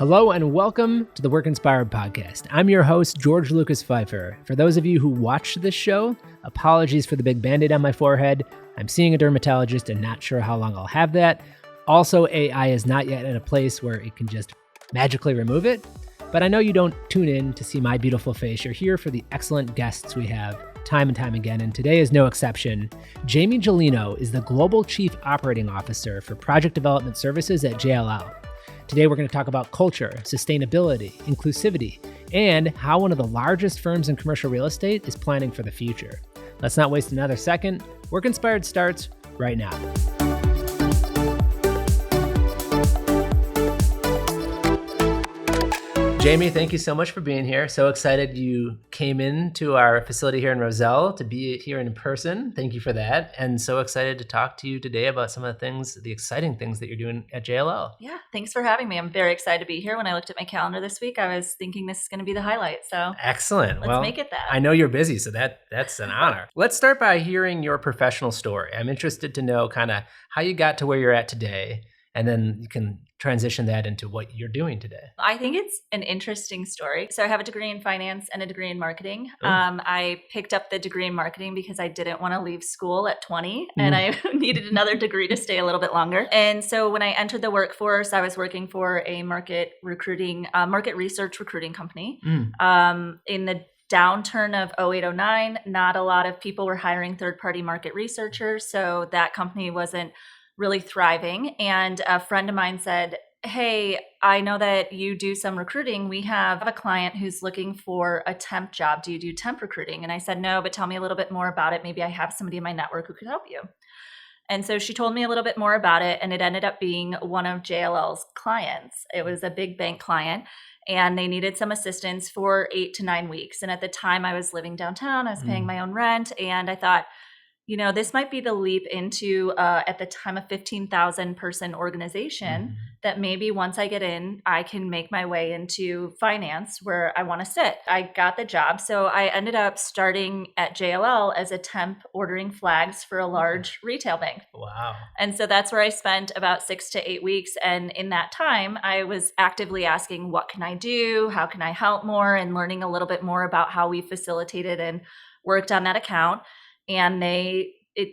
Hello and welcome to the Work Inspired podcast. I'm your host, George Lucas Pfeiffer. For those of you who watched this show, apologies for the big band-aid on my forehead. I'm seeing a dermatologist and not sure how long I'll have that. Also, AI is not yet at a place where it can just magically remove it. But I know you don't tune in to see my beautiful face. You're here for the excellent guests we have time and time again, and today is no exception. Jaymie Gelino is the Global Chief Operating Officer for Project Development Services at JLL. Today, we're going to talk about culture, sustainability, inclusivity, and how one of the largest firms in commercial real estate is planning for the future. Let's not waste another second. Work Inspired starts right now. Jaymie, thank you so much for being here. So excited you came into our facility here in Roselle to be here in person. Thank you for that. And so excited to talk to you today about some of the things, the exciting things that you're doing at JLL. Yeah, thanks for having me. I'm very excited to be here. When I looked at my calendar this week, I was thinking this is going to be the highlight. So excellent. Let's make it that. I know you're busy, so that's an honor. Let's start by hearing your professional story. I'm interested to know kind of how you got to where you're at today, and then you can transition that into what you're doing today. I think it's an interesting story. So I have a degree in finance and a degree in marketing. I picked up the degree in marketing because I didn't want to leave school at 20 and I needed another degree to stay a little bit longer. And so when I entered the workforce, I was working for a market research recruiting company. In the downturn of 0809, not a lot of people were hiring third-party market researchers. So that company wasn't really thriving. And a friend of mine said, "Hey, I know that you do some recruiting. We have a client who's looking for a temp job. Do you do temp recruiting?" And I said, "No, but tell me a little bit more about it. Maybe I have somebody in my network who could help you." And so she told me a little bit more about it, and it ended up being one of JLL's clients. It was a big bank client, and they needed some assistance for 8 to 9 weeks. And at the time I was living downtown, I was paying my own rent, and I thought, this might be the leap into, at the time, a 15,000 person organization that maybe once I get in, I can make my way into finance where I want to sit. I got the job. So I ended up starting at JLL as a temp ordering flags for a large retail bank. Wow. And so that's where I spent about 6 to 8 weeks. And in that time, I was actively asking, what can I do? How can I help more? And learning a little bit more about how we facilitated and worked on that account. And it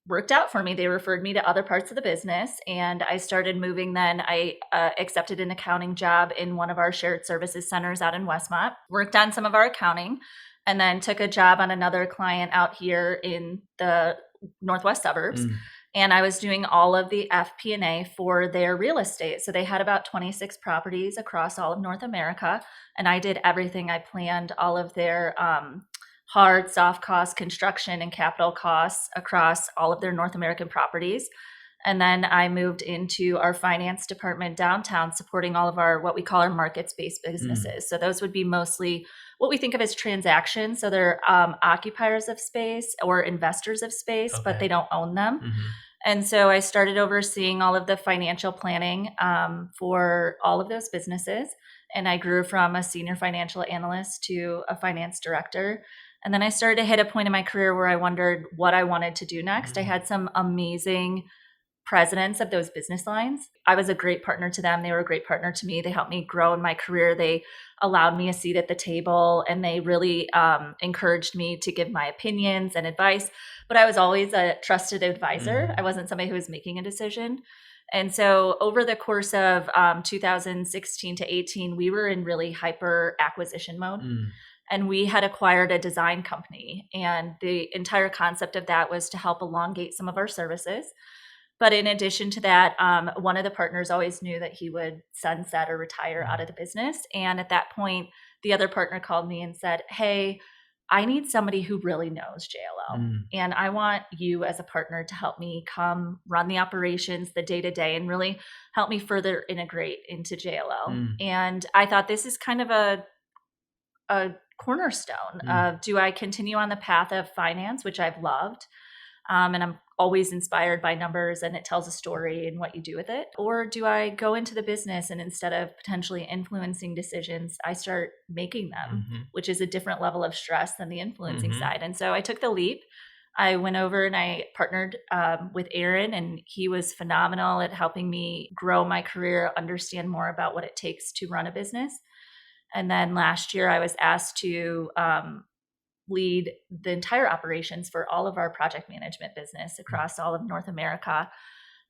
worked out for me. They referred me to other parts of the business, and I started moving then. I accepted an accounting job in one of our shared services centers out in Westmont, worked on some of our accounting, and then took a job on another client out here in the northwest suburbs. And I was doing all of the FP&A for their real estate. So they had about 26 properties across all of North America, and I did everything. I planned all of their hard, soft cost construction and capital costs across all of their North American properties. And then I moved into our finance department downtown, supporting all of our, what we call our markets-based businesses. So those would be mostly what we think of as transactions. So they're occupiers of space or investors of space, but they don't own them. And so I started overseeing all of the financial planning for all of those businesses. And I grew from a senior financial analyst to a finance director. And then I started to hit a point in my career where I wondered what I wanted to do next. I had some amazing presidents of those business lines. I was a great partner to them. They were a great partner to me. They helped me grow in my career. They allowed me a seat at the table, and they really encouraged me to give my opinions and advice. But I was always a trusted advisor. I wasn't somebody who was making a decision. And so over the course of 2016 to 18, we were in really hyper acquisition mode. And we had acquired a design company. And the entire concept of that was to help elongate some of our services. But in addition to that, one of the partners always knew that he would sunset or retire out of the business. And at that point, the other partner called me and said, "Hey, I need somebody who really knows JLL. And I want you as a partner to help me come run the operations, the day-to-day, and really help me further integrate into JLL." And I thought, this is kind of a cornerstone of, do I continue on the path of finance, which I've loved, and I'm always inspired by numbers and it tells a story and what you do with it, or do I go into the business and instead of potentially influencing decisions, I start making them, which is a different level of stress than the influencing side. And so I took the leap. I went over and I partnered with Aaron, and he was phenomenal at helping me grow my career, understand more about what it takes to run a business. And then last year I was asked to lead the entire operations for all of our project management business across all of North America.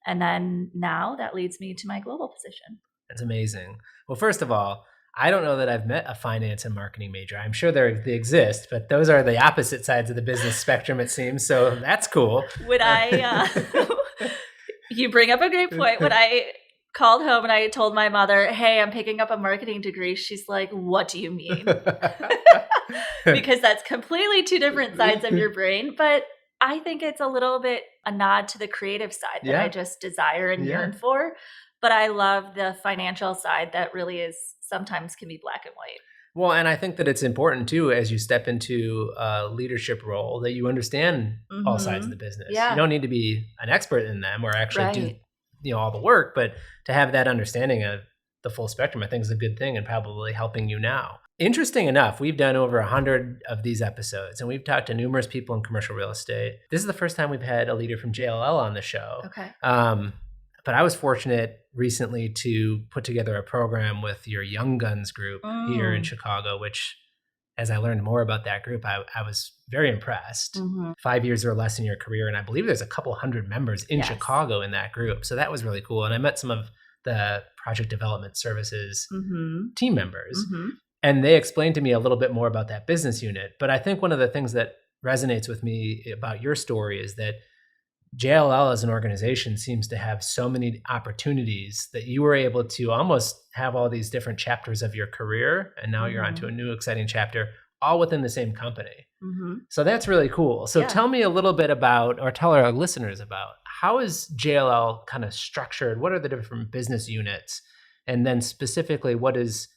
And then now that leads me to my global position. That's amazing. Well, first of all, I don't know that I've met a finance and marketing major. I'm sure they exist, but those are the opposite sides of the business spectrum, it seems. So that's cool. You bring up a great point. When I called home and I told my mother, hey, I'm picking up a marketing degree, she's like, what do you mean? Because that's completely two different sides of your brain. But I think it's a little bit a nod to the creative side that I just desire and yearn for. But I love the financial side that really is sometimes can be black and white. Well, and I think that it's important too, as you step into a leadership role, that you understand all sides of the business. Yeah. You don't need to be an expert in them or actually do all the work, but to have that understanding of the full spectrum, I think is a good thing and probably helping you now. Interesting enough, we've done over 100 of these episodes and we've talked to numerous people in commercial real estate. This is the first time we've had a leader from JLL on the show. Okay. But I was fortunate recently to put together a program with your Young Guns group here in Chicago, which as I learned more about that group, I was very impressed. 5 years or less in your career. And I believe there's a couple hundred members in Chicago in that group. So that was really cool. And I met some of the project development services team members. And they explained to me a little bit more about that business unit. But I think one of the things that resonates with me about your story is that JLL as an organization seems to have so many opportunities that you were able to almost have all these different chapters of your career. And now you're onto a new exciting chapter, all within the same company. So that's really cool. So tell me a little bit about, or tell our listeners about, how is JLL kind of structured? What are the different business units? And then specifically, what does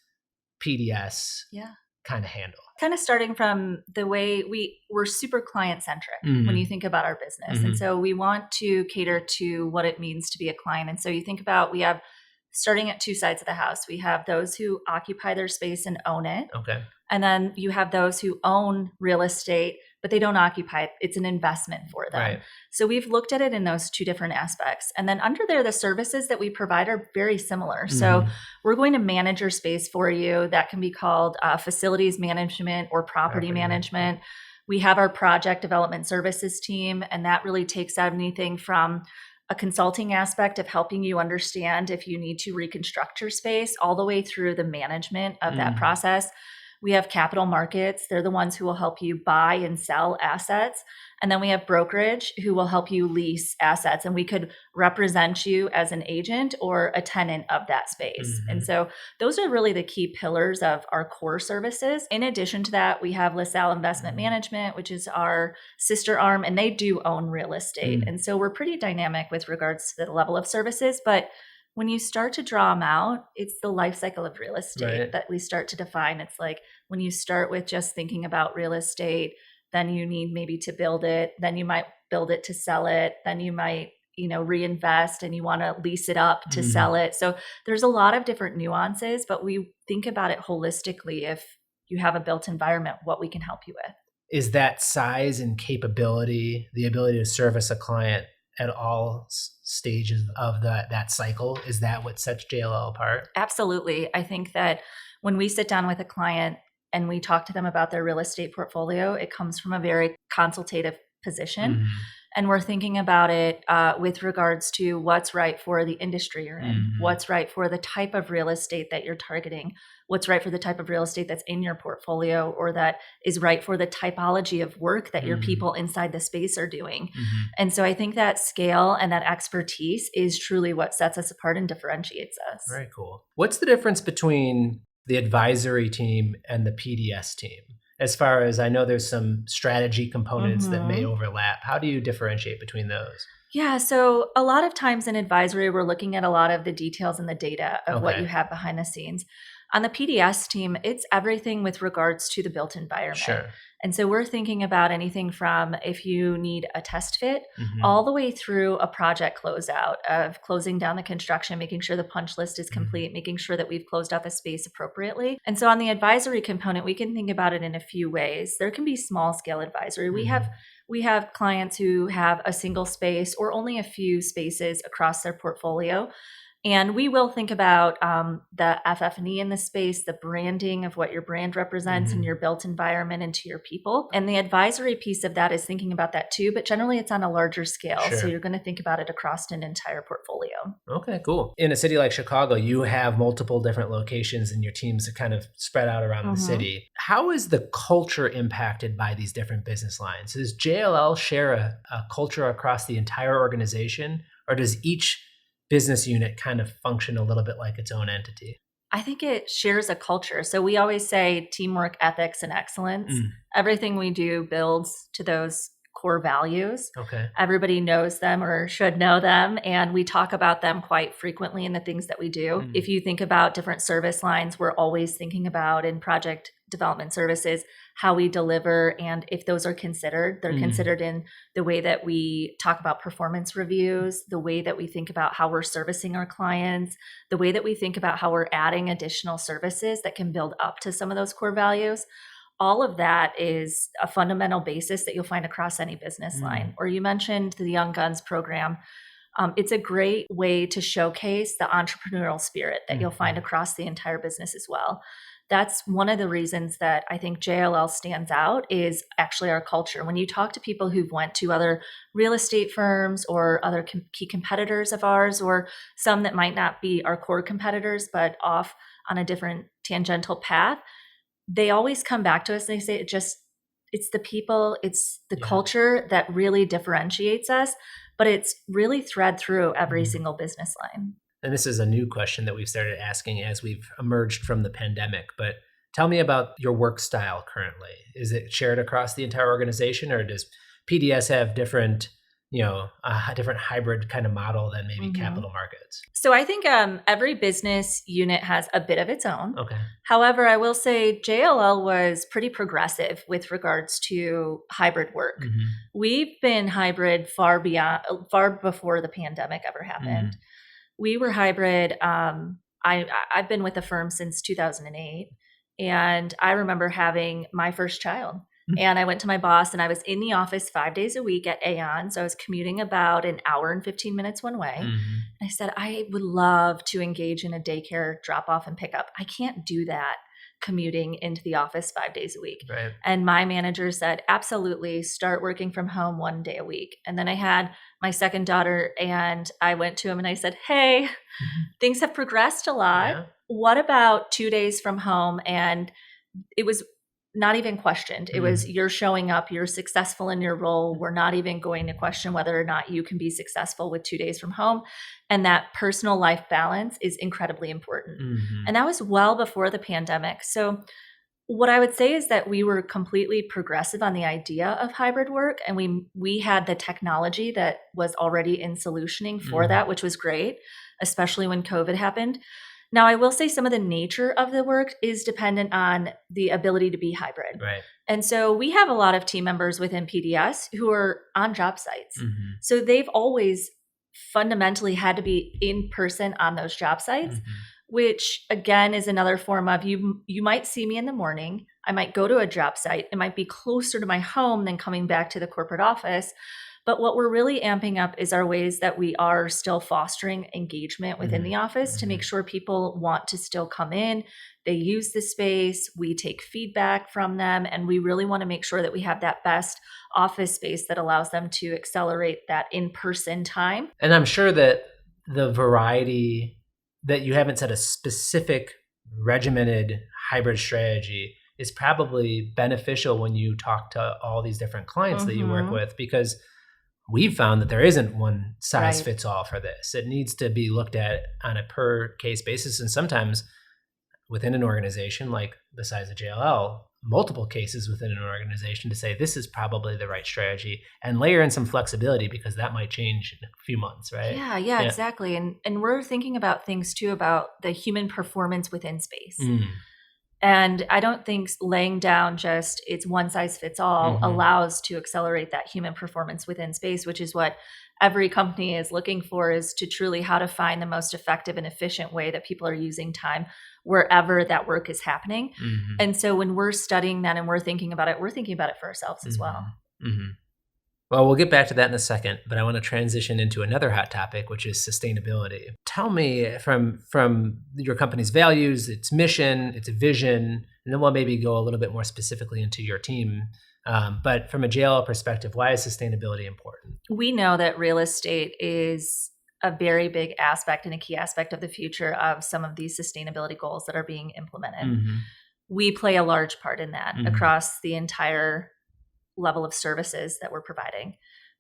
PDS kind of handle? Kind of starting from the way we're super client centric when you think about our business. And so we want to cater to what it means to be a client. And so you think about, we have starting at two sides of the house. We have those who occupy their space and own it. Okay. And then you have those who own real estate, but they don't occupy it. It's an investment for them. Right. So we've looked at it in those two different aspects. And then under there, the services that we provide are very similar. So we're going to manage your space for you. That can be called facilities management or property management. We have our project development services team, and that really takes out anything from a consulting aspect of helping you understand if you need to reconstruct your space, all the way through the management of that process. We have capital markets. They're the ones who will help you buy and sell assets. And then we have brokerage who will help you lease assets. And we could represent you as an agent or a tenant of that space. And so those are really the key pillars of our core services. In addition to that, we have LaSalle Investment Management, which is our sister arm, and they do own real estate. And so we're pretty dynamic with regards to the level of services. But when you start to draw them out, it's the life cycle of real estate that we start to define. It's like when you start with just thinking about real estate, then you need maybe to build it, then you might build it to sell it, then you might, reinvest and you want to lease it up to sell it. So there's a lot of different nuances, but we think about it holistically. If you have a built environment, what we can help you with. Is that size and capability, the ability to service a client at all stages of that cycle, is that what sets JLL apart? Absolutely. I think that when we sit down with a client and we talk to them about their real estate portfolio, it comes from a very consultative position. And we're thinking about it with regards to what's right for the industry you're in, what's right for the type of real estate that you're targeting, what's right for the type of real estate that's in your portfolio, or that is right for the typology of work that your people inside the space are doing. And so I think that scale and that expertise is truly what sets us apart and differentiates us. Very cool. What's the difference between the advisory team and the PDS team? As far as I know, there's some strategy components that may overlap. How do you differentiate between those? Yeah, so a lot of times in advisory, we're looking at a lot of the details and the data of what you have behind the scenes. On the PDS team, it's everything with regards to the built environment. Sure. And so we're thinking about anything from if you need a test fit all the way through a project closeout of closing down the construction, making sure the punch list is complete, making sure that we've closed out the space appropriately. And so on the advisory component, we can think about it in a few ways. There can be small scale advisory. We have We have clients who have a single space or only a few spaces across their portfolio. And we will think about the FF&E in the space, the branding of what your brand represents and your built environment and to your people. And the advisory piece of that is thinking about that too, but generally it's on a larger scale. Sure. So you're going to think about it across an entire portfolio. Okay, cool. In a city like Chicago, you have multiple different locations and your teams are kind of spread out around the city. How is the culture impacted by these different business lines? Does JLL share a culture across the entire organization, or does each business unit kind of function a little bit like its own entity? I think it shares a culture. So we always say teamwork, ethics, and excellence. Everything we do builds to those core values. Okay. Everybody knows them or should know them, and we talk about them quite frequently in the things that we do. If you think about different service lines, we're always thinking about in project development services how we deliver, and if those are considered, they're considered in the way that we talk about performance reviews, the way that we think about how we're servicing our clients, the way that we think about how we're adding additional services that can build up to some of those core values. All of that is a fundamental basis that you'll find across any business line. Or you mentioned the Young Guns program. It's a great way to showcase the entrepreneurial spirit that you'll find across the entire business as well. That's one of the reasons that I think JLL stands out is actually our culture. When you talk to people who've went to other real estate firms or other key competitors of ours, or some that might not be our core competitors, but off on a different tangential path, they always come back to us and they say, it's the people, it's the culture that really differentiates us, but it's really thread through every single business line. And this is a new question that we've started asking as we've emerged from the pandemic, but tell me about your work style currently. Is it shared across the entire organization, or does PDS have different, a different hybrid kind of model than maybe capital markets? So I think every business unit has a bit of its own. Okay. However, I will say JLL was pretty progressive with regards to hybrid work. We've been hybrid far before the pandemic ever happened. We were hybrid. I've been with the firm since 2008, and I remember having my first child. And I went to my boss, and I was in the office 5 days a week at Aon. So I was commuting about an hour and 15 minutes one way. And I said, I would love to engage in a daycare drop off and pick up. I can't do that commuting into the office 5 days a week. Right. And my manager said, absolutely, start working from home 1 day a week. And then I had my second daughter, and I went to him and I said, hey, things have progressed a lot. Yeah. What about 2 days from home? And it was not even questioned. It was, you're showing up, you're successful in your role. We're not even going to question whether or not you can be successful with 2 days from home. And that personal life balance is incredibly important. And that was well before the pandemic. So what I would say is that we were completely progressive on the idea of hybrid work. And we had the technology that was already in solutioning for that, which was great, especially when COVID happened. Now, I will say some of the nature of the work is dependent on the ability to be hybrid. Right. And so we have a lot of team members within PDS who are on job sites. So they've always fundamentally had to be in person on those job sites, which again is another form of you might see me in the morning. I might go to a job site. It might be closer to my home than coming back to the corporate office. But what we're really amping up is our ways that we are still fostering engagement within the office to make sure people want to still come in. They use the space. We take feedback from them. And we really want to make sure that we have that best office space that allows them to accelerate that in-person time. And I'm sure that the variety that you haven't set a specific regimented hybrid strategy is probably beneficial when you talk to all these different clients that you work with, because we've found that there isn't one size fits all for this. It needs to be looked at on a per case basis. And sometimes within an organization like the size of JLL, multiple cases within an organization to say, this is probably the right strategy, and layer in some flexibility because that might change in a few months, right? Yeah, exactly. And we're thinking about things too, about the human performance within space. And I don't think laying down just it's one size fits all allows to accelerate that human performance within space, which is what every company is looking for, is to truly how to find the most effective and efficient way that people are using time wherever that work is happening. And so when we're studying that and we're thinking about it for ourselves as well. Well, we'll get back to that in a second, but I want to transition into another hot topic, which is sustainability. Tell me from your company's values, its mission, its vision, and then we'll maybe go a little bit more specifically into your team. But from a JLL perspective, why is sustainability important? We know that real estate is a very big aspect and a key aspect of the future of some of these sustainability goals that are being implemented. Mm-hmm. We play a large part in that Mhm. across the entire level of services that we're providing.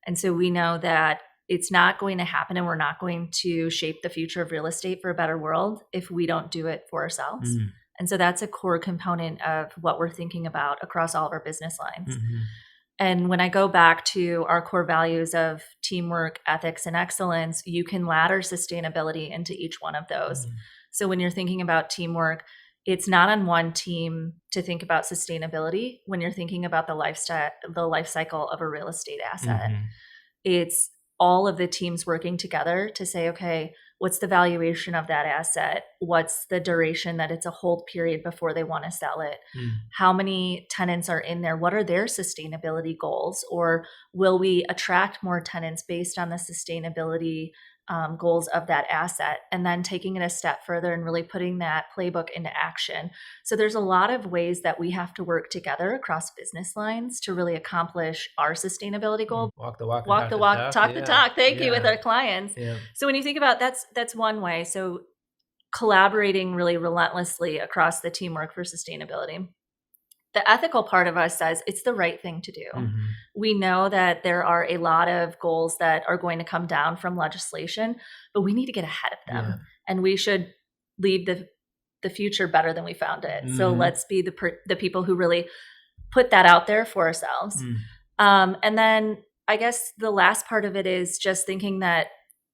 And so we know that it's not going to happen and we're not going to shape the future of real estate for a better world if we don't do it for ourselves. Mm. And so that's a core component of what we're thinking about across all of our business lines. Mhm. And when I go back to our core values of teamwork, ethics, and excellence, you can ladder sustainability into each one of those. Mm. So when you're thinking about teamwork, it's not on one team to think about sustainability when you're thinking about the life cycle of a real estate asset. Mhm. It's all of the teams working together to say, okay, what's the valuation of that asset? What's the duration that it's a hold period before they want to sell it? Mm. How many tenants are in there? What are their sustainability goals? Or will we attract more tenants based on the sustainability goals of that asset? And then taking it a step further and really putting that playbook into action. So there's a lot of ways that we have to work together across business lines to really accomplish our sustainability goal. Walk the walk, and Walk talk the the walk, talk. talk the Yeah. talk. Thank you, Yeah. with our clients. Yeah. So when you think about that's one way. So collaborating really relentlessly across the teamwork for sustainability. The ethical part of us says it's the right thing to do. Mhm. We know that there are a lot of goals that are going to come down from legislation, but we need to get ahead of them. Yeah. And we should leave the future better than we found it. So Mhm. let's be the people who really put that out there for ourselves. And then I guess the last part of it is just thinking that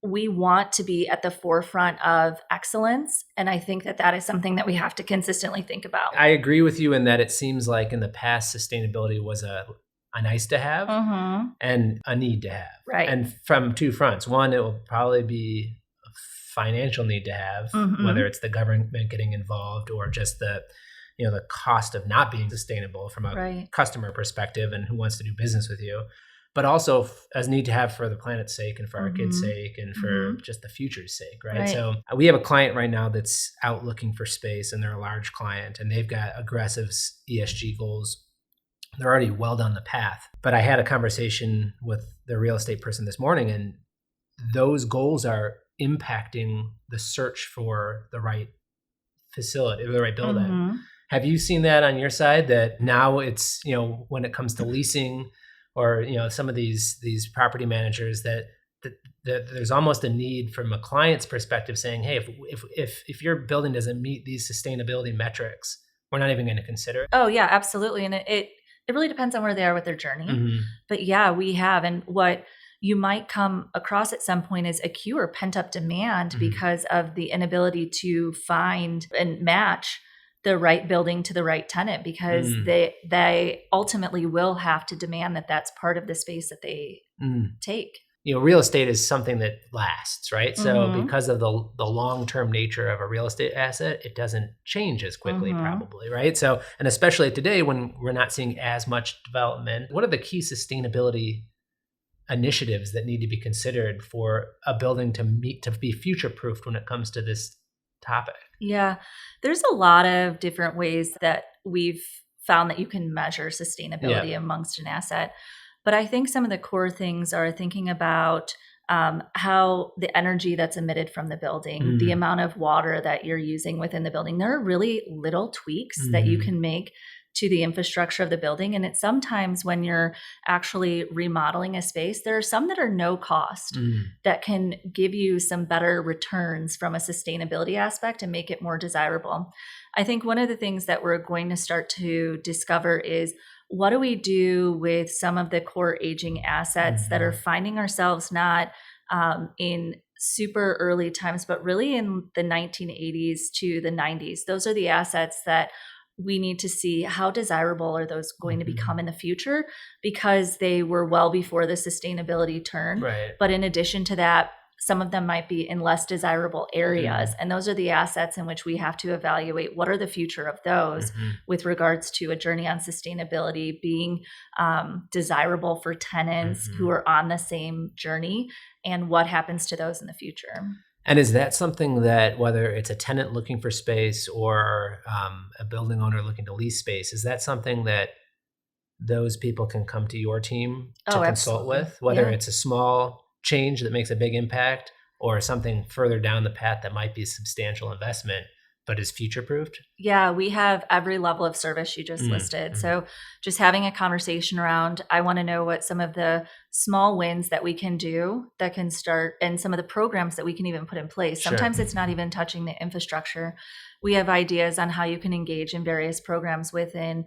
we want to be at the forefront of excellence. And I think that that is something that we have to consistently think about. I agree with you in that it seems like in the past, sustainability was a nice to have and a need to have. Right. And from two fronts. One, it will probably be a financial need to have, whether it's the government getting involved or just the cost of not being sustainable from a customer perspective and who wants to do business with you. But also as need to have for the planet's sake and for our kids' sake and for just the future's sake, right? So we have a client right now that's out looking for space, and they're a large client, and they've got aggressive ESG goals. They're already well down the path. But I had a conversation with the real estate person this morning, and those goals are impacting the search for the right facility, the right building. Have you seen that on your side, that now it's, when it comes to leasing or some of these property managers that there's almost a need from a client's perspective saying, hey, if your building doesn't meet these sustainability metrics, we're not even going to consider it? Oh yeah, absolutely. And it really depends on where they are with their journey. But yeah, we have. And what you might come across at some point is a queue or pent up demand because of the inability to find and match the right building to the right tenant, because they ultimately will have to demand that that's part of the space that they take. Real estate is something that lasts, right? So because of the long-term nature of a real estate asset, it doesn't change as quickly probably, right? So, and especially today when we're not seeing as much development, what are the key sustainability initiatives that need to be considered for a building to be future-proofed when it comes to this topic? Yeah, there's a lot of different ways that we've found that you can measure sustainability amongst an asset. But I think some of the core things are thinking about how the energy that's emitted from the building, the amount of water that you're using within the building. There are really little tweaks that you can make to the infrastructure of the building. And it's sometimes when you're actually remodeling a space, there are some that are no cost that can give you some better returns from a sustainability aspect and make it more desirable. I think one of the things that we're going to start to discover is, what do we do with some of the core aging assets that are finding ourselves not in super early times, but really in the 1980s to the 90s? Those are the assets that we need to see how desirable are those going to become in the future, because they were well before the sustainability turn. Right. But in addition to that, Some of them might be in less desirable areas. And those are the assets in which we have to evaluate what are the future of those with regards to a journey on sustainability being desirable for tenants who are on the same journey, and what happens to those in the future. And is that something that, whether it's a tenant looking for space or a building owner looking to lease space, is that something that those people can come to your team to consult with, whether it's a small change that makes a big impact or something further down the path that might be a substantial investment but is future-proofed? Yeah, we have every level of service you just listed. So just having a conversation around, I want to know what some of the small wins that we can do that can start, and some of the programs that we can even put in place. Sometimes it's not even touching the infrastructure. We have ideas on how you can engage in various programs within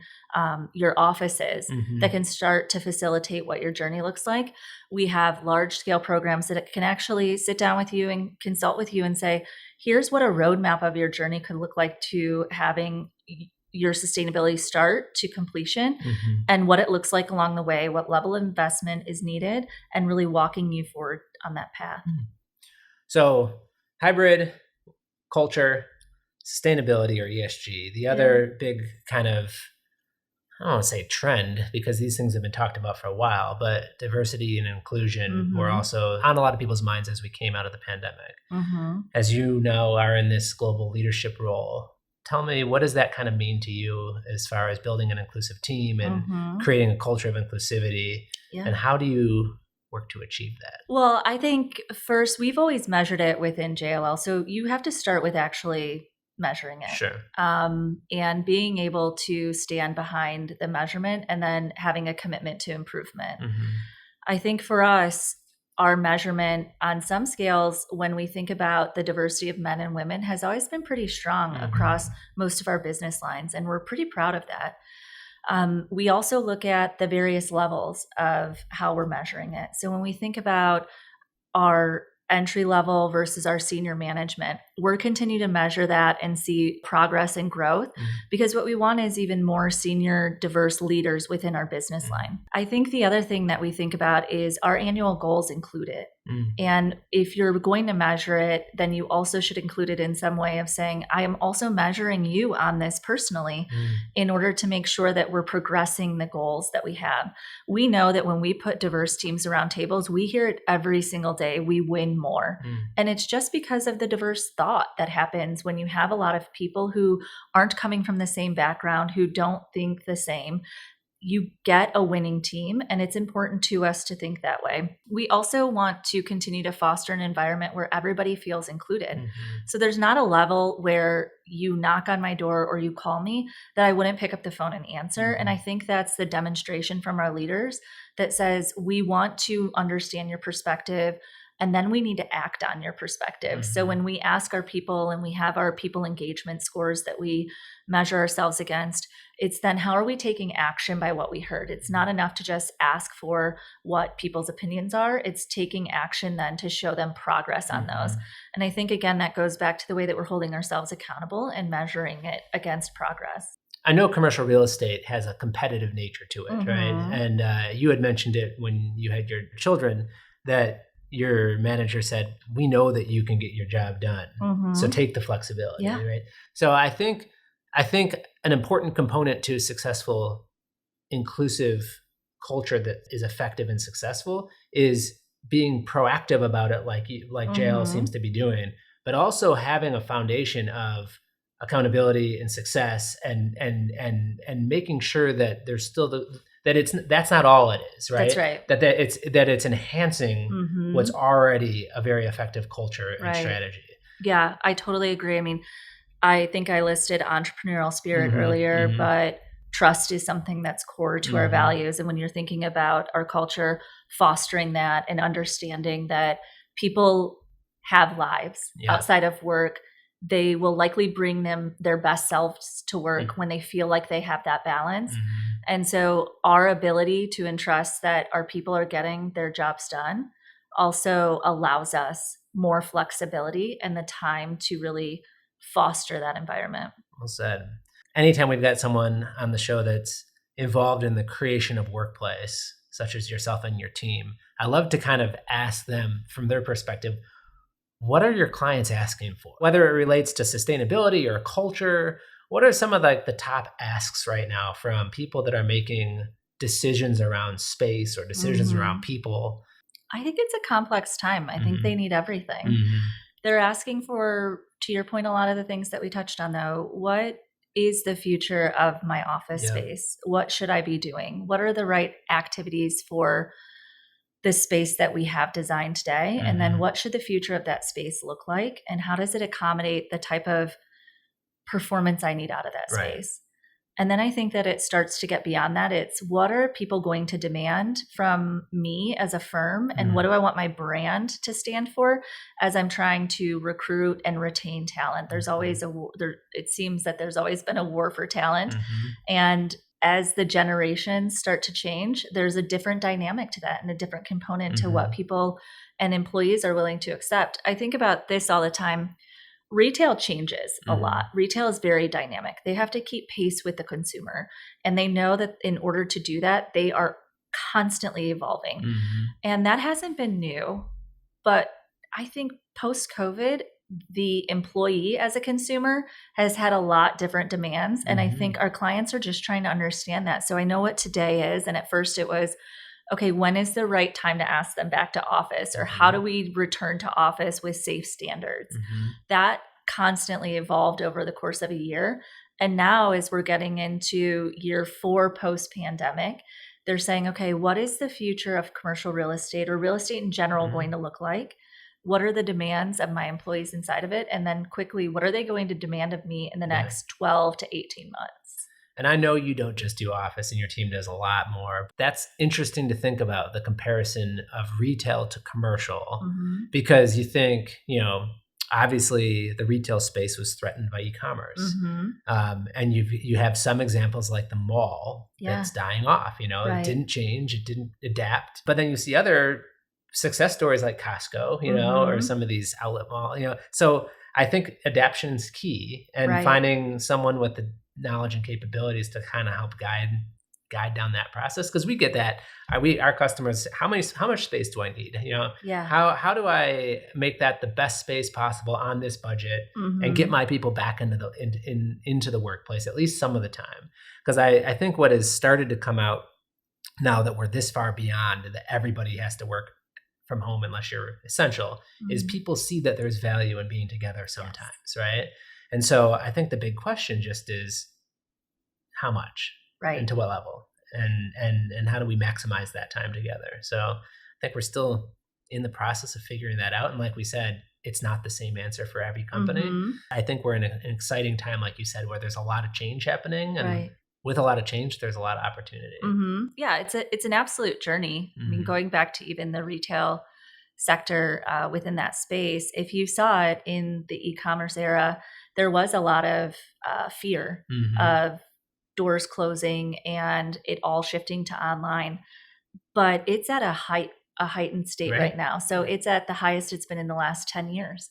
your offices that can start to facilitate what your journey looks like. We have large scale programs that can actually sit down with you and consult with you and say, here's what a roadmap of your journey could look like to having your sustainability start to completion, and what it looks like along the way, what level of investment is needed, and really walking you forward on that path. So hybrid culture, sustainability, or ESG. The other big kind of, I don't want to say trend, because these things have been talked about for a while, but diversity and inclusion were also on a lot of people's minds as we came out of the pandemic. As you know, are in this global leadership role. Tell me, what does that kind of mean to you as far as building an inclusive team and creating a culture of inclusivity? And how do you work to achieve that? Well, I think first, we've always measured it within JLL. So you have to start with actually measuring it. And being able to stand behind the measurement and then having a commitment to improvement. I think for us, our measurement on some scales, when we think about the diversity of men and women, has always been pretty strong across most of our business lines. And we're pretty proud of that. We also look at the various levels of how we're measuring it. So when we think about our entry level versus our senior management, we're continue to measure that and see progress and growth, because what we want is even more senior, diverse leaders within our business line. I think the other thing that we think about is our annual goals include it. And if you're going to measure it, then you also should include it in some way of saying, I am also measuring you on this personally in order to make sure that we're progressing the goals that we have. We know that when we put diverse teams around tables, we hear it every single day, we win more. And it's just because of the diverse thought that happens when you have a lot of people who aren't coming from the same background, who don't think the same. You get a winning team, and it's important to us to think that way. We also want to continue to foster an environment where everybody feels included. So there's not a level where you knock on my door or you call me that I wouldn't pick up the phone and answer. And I think that's the demonstration from our leaders that says, we want to understand your perspective, and then we need to act on your perspective. So when we ask our people, and we have our people engagement scores that we measure ourselves against, it's then how are we taking action by what we heard? It's not enough to just ask for what people's opinions are. It's taking action then to show them progress on those. And I think, again, that goes back to the way that we're holding ourselves accountable and measuring it against progress. I know commercial real estate has a competitive nature to it, right? And you had mentioned it when you had your children, that your manager said, we know that you can get your job done. So take the flexibility, right? So I think an important component to a successful, inclusive culture that is effective and successful is being proactive about it, like JL seems to be doing, but also having a foundation of accountability and success, and making sure that there's still that's not all it is, right? That's right. That it's enhancing what's already a very effective culture and strategy. Yeah, I totally agree. I mean, I think I listed entrepreneurial spirit earlier, but trust is something that's core to our values. And when you're thinking about our culture, fostering that and understanding that people have lives outside of work, they will likely bring their best selves to work when they feel like they have that balance. And so our ability to entrust that our people are getting their jobs done also allows us more flexibility and the time to really foster that environment. Well said. Anytime we've got someone on the show that's involved in the creation of workplace, such as yourself and your team, I love to kind of ask them from their perspective, what are your clients asking for? Whether it relates to sustainability or culture, what are some of the top asks right now from people that are making decisions around space or decisions around people? I think it's a complex time. I think they need everything. Mm-hmm. They're asking for, to your point, a lot of the things that we touched on, though. What is the future of my office space? What should I be doing? What are the right activities for the space that we have designed today? And then what should the future of that space look like? And how does it accommodate the type of performance I need out of that space? And then I think that it starts to get beyond that. It's what are people going to demand from me as a firm? And what do I want my brand to stand for as I'm trying to recruit and retain talent? There's always it seems that there's always been a war for talent. And as the generations start to change, there's a different dynamic to that and a different component to what people and employees are willing to accept. I think about this all the time. Retail changes a lot. Retail is very dynamic. They have to keep pace with the consumer. And they know that in order to do that, they are constantly evolving. And that hasn't been new. But I think post-COVID, the employee as a consumer has had a lot different demands. And I think our clients are just trying to understand that. So I know what today is. And at first it was, okay, when is the right time to ask them back to office? Or how do we return to office with safe standards? That constantly evolved over the course of a year. And now as we're getting into year 4 post-pandemic, they're saying, okay, what is the future of commercial real estate or real estate in general going to look like? What are the demands of my employees inside of it? And then quickly, what are they going to demand of me in the next 12 to 18 months? And I know you don't just do office and your team does a lot more. That's interesting to think about, the comparison of retail to commercial, because you think, obviously the retail space was threatened by e-commerce. And you have some examples like the mall that's dying off, it didn't change, it didn't adapt. But then you see other success stories like Costco, or some of these outlet mall, So I think adaption is key, and finding someone with the knowledge and capabilities to kind of help guide down that process, because we get that. Our customers, how much space do I need? How do I make that the best space possible on this budget and get my people back into the workplace at least some of the time? Because I think what has started to come out now that we're this far beyond that everybody has to work from home unless you're essential, is people see that there's value in being together sometimes, right? And so I think the big question just is how much, and to what level, and how do we maximize that time together? So I think we're still in the process of figuring that out. And like we said, it's not the same answer for every company. I think we're in an exciting time, like you said, where there's a lot of change happening, and with a lot of change, there's a lot of opportunity. Yeah, it's an absolute journey. I mean, going back to even the retail sector within that space, if you saw it in the e-commerce era, there was a lot of fear of doors closing and it all shifting to online. But it's at a heightened state right now. So it's at the highest it's been in the last 10 years.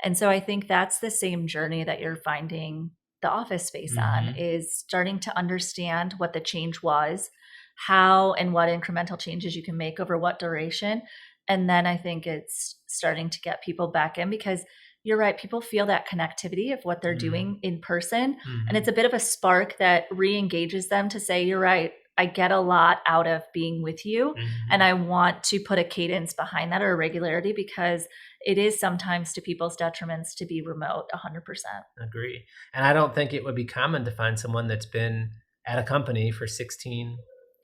And so I think that's the same journey that you're finding the office space on, is starting to understand what the change was, how and what incremental changes you can make over what duration. And then I think it's starting to get people back in, because you're right, people feel that connectivity of what they're doing in person. And it's a bit of a spark that re-engages them to say, you're right, I get a lot out of being with you. And I want to put a cadence behind that, or a regularity, because it is sometimes to people's detriments to be remote 100%. Agree. And I don't think it would be common to find someone that's been at a company for 16,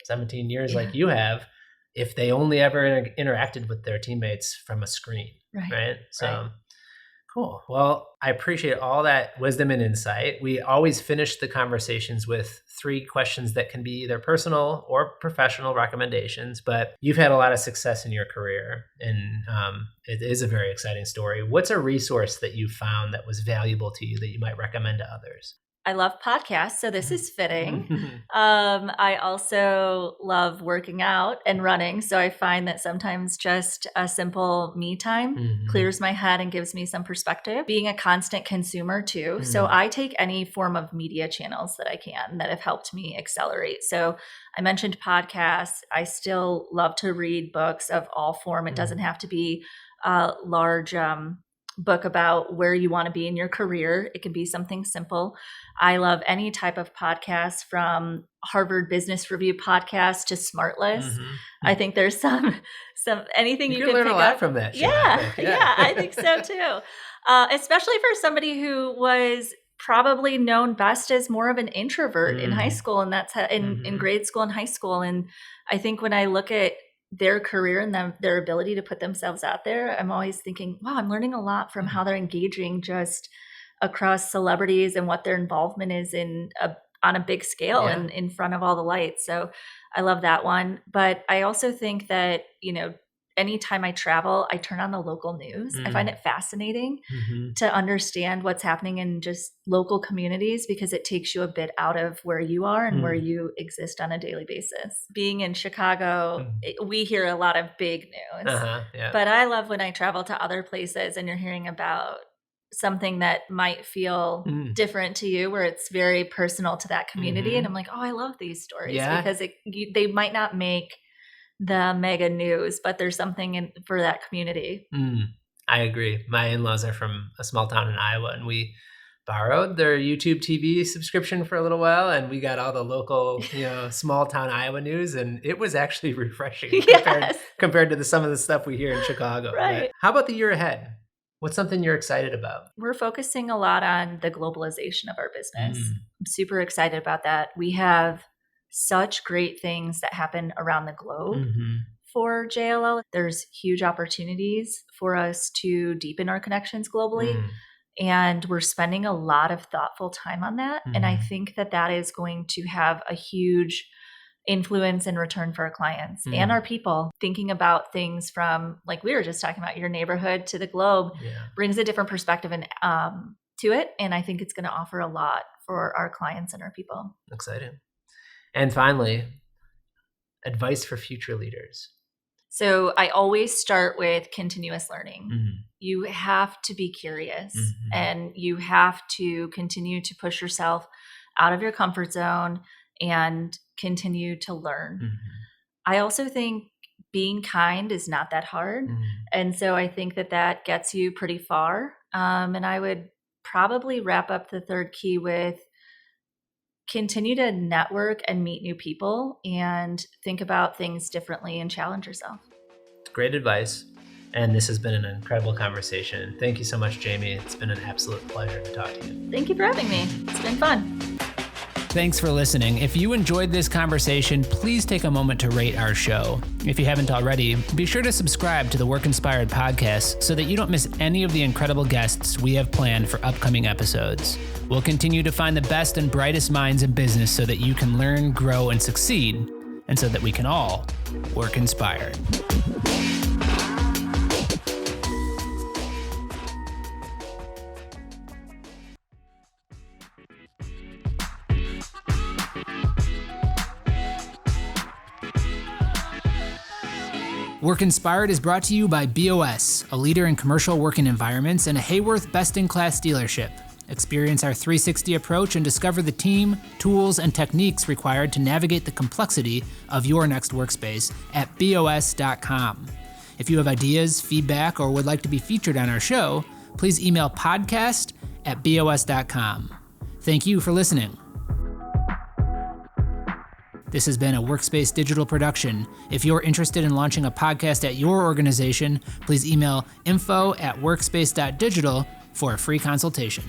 17 years like you have, if they only ever interacted with their teammates from a screen, right? So cool. Well, I appreciate all that wisdom and insight. We always finish the conversations with 3 questions that can be either personal or professional recommendations, but you've had a lot of success in your career, and it is a very exciting story. What's a resource that you found that was valuable to you that you might recommend to others? I love podcasts, so this is fitting. I also love working out and running, so I find that sometimes just a simple me time clears my head and gives me some perspective. Being a constant consumer too, so I take any form of media channels that I can that have helped me accelerate. So I mentioned podcasts. I still love to read books of all form. It doesn't have to be large book about where you want to be in your career. It can be something simple. I love any type of podcast, from Harvard Business Review podcast to Smartless. Mm-hmm. I think there's some anything you can learn pick a lot up from that show. Yeah, I think so too. Especially for somebody who was probably known best as more of an introvert in high school, and that's in grade school and high school. And I think when I look at their career and their ability to put themselves out there, I'm always thinking, wow, I'm learning a lot from how they're engaging just across celebrities and what their involvement is on a big scale and in front of all the lights. So I love that one. But I also think that, anytime I travel, I turn on the local news. I find it fascinating to understand what's happening in just local communities, because it takes you a bit out of where you are and where you exist on a daily basis. Being in Chicago, we hear a lot of big news. But I love when I travel to other places and you're hearing about something that might feel different to you, where it's very personal to that community. And I'm like, oh, I love these stories because they might not make the mega news, but there's something for that community. I agree. My in-laws are from a small town in Iowa, and we borrowed their YouTube TV subscription for a little while, and we got all the local, small town Iowa news, and it was actually refreshing compared to some of the stuff we hear in Chicago. Right. But how about the year ahead? What's something you're excited about? We're focusing a lot on the globalization of our business. I'm super excited about that. We have such great things that happen around the globe for JLL. There's huge opportunities for us to deepen our connections globally. And we're spending a lot of thoughtful time on that. And I think that is going to have a huge influence and return for our clients and our people. Thinking about things from, like we were just talking about, your neighborhood to the globe brings a different perspective to it. And I think it's going to offer a lot for our clients and our people. Exciting. And finally, advice for future leaders. So I always start with continuous learning. You have to be curious and you have to continue to push yourself out of your comfort zone and continue to learn. I also think being kind is not that hard. And so I think that gets you pretty far. And I would probably wrap up the third key with continue to network and meet new people and think about things differently and challenge yourself. Great advice. And this has been an incredible conversation. Thank you so much, Jaymie. It's been an absolute pleasure to talk to you. Thank you for having me. It's been fun. Thanks for listening. If you enjoyed this conversation, please take a moment to rate our show. If you haven't already, be sure to subscribe to the Work Inspired podcast so that you don't miss any of the incredible guests we have planned for upcoming episodes. We'll continue to find the best and brightest minds in business so that you can learn, grow, and succeed, and so that we can all work inspired. Work Inspired is brought to you by BOS, a leader in commercial working environments and a Hayworth best-in-class dealership. Experience our 360 approach and discover the team, tools, and techniques required to navigate the complexity of your next workspace at BOS.com. If you have ideas, feedback, or would like to be featured on our show, please email podcast@BOS.com. Thank you for listening. This has been a Workspace digital production. If you're interested in launching a podcast at your organization, please email info@workspace.digital for a free consultation.